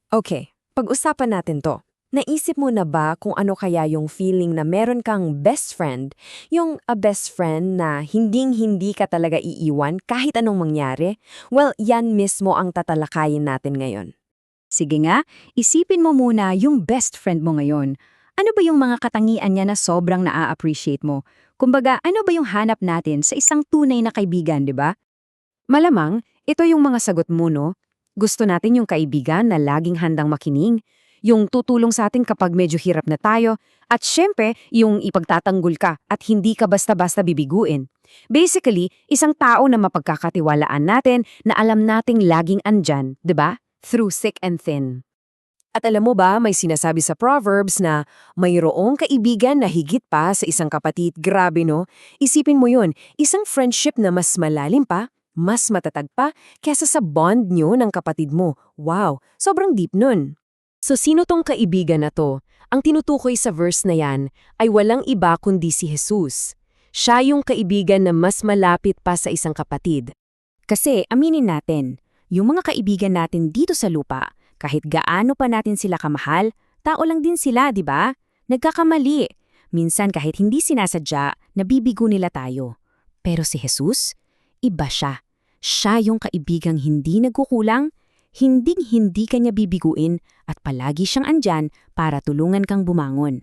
Okay, pag-usapan natin to. Naisip mo na ba kung ano kaya yung feeling na meron kang best friend, yung a best friend na hinding-hindi ka talaga iiwan kahit anong mangyari? Well, yan mismo ang tatalakayin natin ngayon. Sige nga, isipin mo muna yung best friend mo ngayon. Ano ba yung mga katangian niya na sobrang naa-appreciate mo? Kumbaga, ano ba yung hanap natin sa isang tunay na kaibigan, di ba? Malamang, ito yung mga sagot mo, no? Gusto natin yung kaibigan na laging handang makinig, yung tutulong sa atin kapag medyo hirap na tayo, at syempre, yung ipagtatanggol ka at hindi ka basta-basta bibiguin. Basically, isang tao na mapagkakatiwalaan natin na alam nating laging andyan, 'di ba? Through thick and thin. At alam mo ba, may sinasabi sa Proverbs na mayroong kaibigan na higit pa sa isang kapatid. Grabe no? Isipin mo yun, isang friendship na mas malalim pa, mas matatag pa, kesa sa bond nyo ng kapatid mo. Wow, sobrang deep nun. So sino tong kaibigan na to? Ang tinutukoy sa verse na yan ay walang iba kundi si Jesus. Siya yung kaibigan na mas malapit pa sa isang kapatid. Kasi, aminin natin, yung mga kaibigan natin dito sa lupa, kahit gaano pa natin sila kamahal, tao lang din sila, di ba? Nagkakamali. Minsan kahit hindi sinasadya, nabibigo nila tayo. Pero si Jesus, iba siya. Siya yung kaibigang hindi nagkukulang, hinding-hindi kanya bibiguin at palagi siyang andyan para tulungan kang bumangon.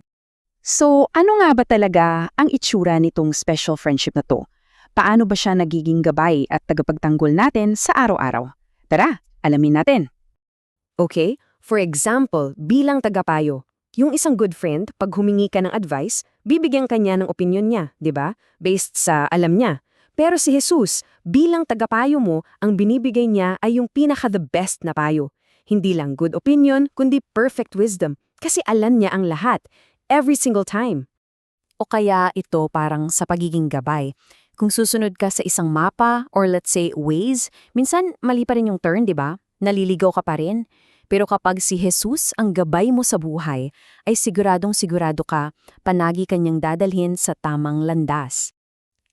So, ano nga ba talaga ang itsura nitong special friendship na to? Paano ba siya nagiging gabay at tagapagtanggol natin sa araw-araw? Tara, alamin natin. Okay? For example, bilang tagapayo, yung isang good friend, pag humingi ka ng advice, bibigyan ka niya ng opinion niya, di ba? Based sa alam niya. Pero si Jesus, bilang tagapayo mo, ang binibigay niya ay yung pinaka-the best na payo. Hindi lang good opinion, kundi perfect wisdom. Kasi alam niya ang lahat. Every single time. O kaya ito parang sa pagiging gabay. Kung susunod ka sa isang mapa or let's say Waze, minsan mali pa rin yung turn, di ba? Naliligaw ka pa rin. Pero kapag si Jesus ang gabay mo sa buhay, ay siguradong-sigurado ka, panagi kanyang dadalhin sa tamang landas.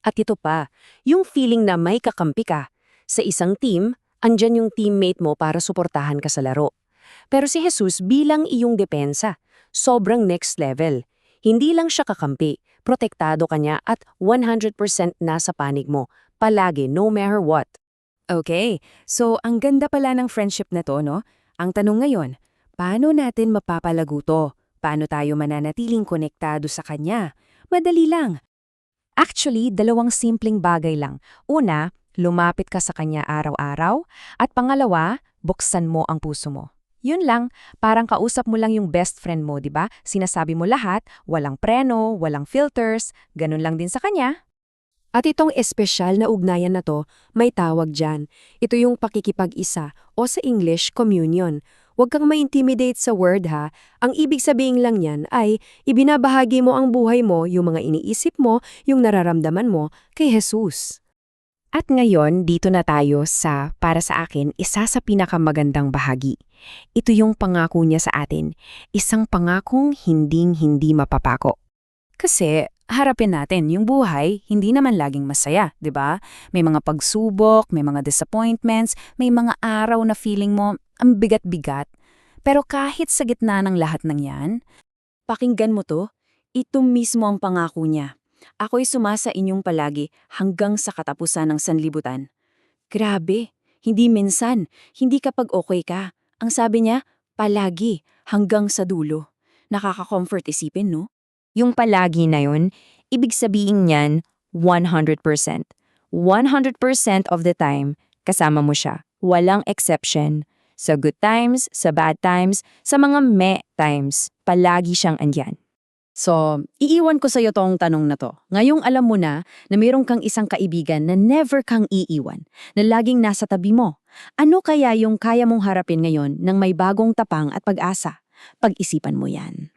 At ito pa, yung feeling na may kakampi ka. Sa isang team, andyan yung teammate mo para suportahan ka sa laro. Pero si Jesus bilang iyong depensa, sobrang next level. Hindi lang siya kakampi, protektado ka niya at 100% nasa panig mo, palagi no matter what. Okay, so ang ganda pala ng friendship na to, no? Ang tanong ngayon, paano natin mapapalago to? Paano tayo mananatiling konektado sa kanya? Madali lang. Actually, dalawang simpleng bagay lang. Una, lumapit ka sa kanya araw-araw. At pangalawa, buksan mo ang puso mo. Yun lang, parang kausap mo lang yung best friend mo, di ba? Sinasabi mo lahat, walang preno, walang filters, ganun lang din sa kanya. At itong espesyal na ugnayan na to, may tawag dyan. Ito yung pakikipag-isa o sa English, communion. Huwag kang ma-intimidate sa word ha. Ang ibig sabihin lang yan ay ibinabahagi mo ang buhay mo, yung mga iniisip mo, yung nararamdaman mo kay Jesus. At ngayon, dito na tayo sa, para sa akin, isa sa pinakamagandang bahagi. Ito yung pangako niya sa atin. Isang pangakong hinding-hindi mapapako. Kasi, harapin natin, yung buhay, hindi naman laging masaya, di ba? May mga pagsubok, may mga disappointments, may mga araw na feeling mo, ang bigat-bigat. Pero kahit sa gitna ng lahat ng yan, pakinggan mo to, ito mismo ang pangako niya. Ako'y sumasa inyong palagi hanggang sa katapusan ng sanlibutan. Grabe, hindi minsan, hindi kapag okay ka. Ang sabi niya, palagi, hanggang sa dulo. Nakaka-comfort isipin, no? Yung palagi na yun, ibig sabihin niyan 100%. 100% of the time, kasama mo siya. Walang exception. Sa good times, sa bad times, sa mga meh times, palagi siyang andyan. So, iiwan ko sa iyo tong tanong na to. Ngayong alam mo na mayroon kang isang kaibigan na never kang iiwan, na laging nasa tabi mo. Ano kaya yung kaya mong harapin ngayon ng may bagong tapang at pag-asa? Pag-isipan mo yan.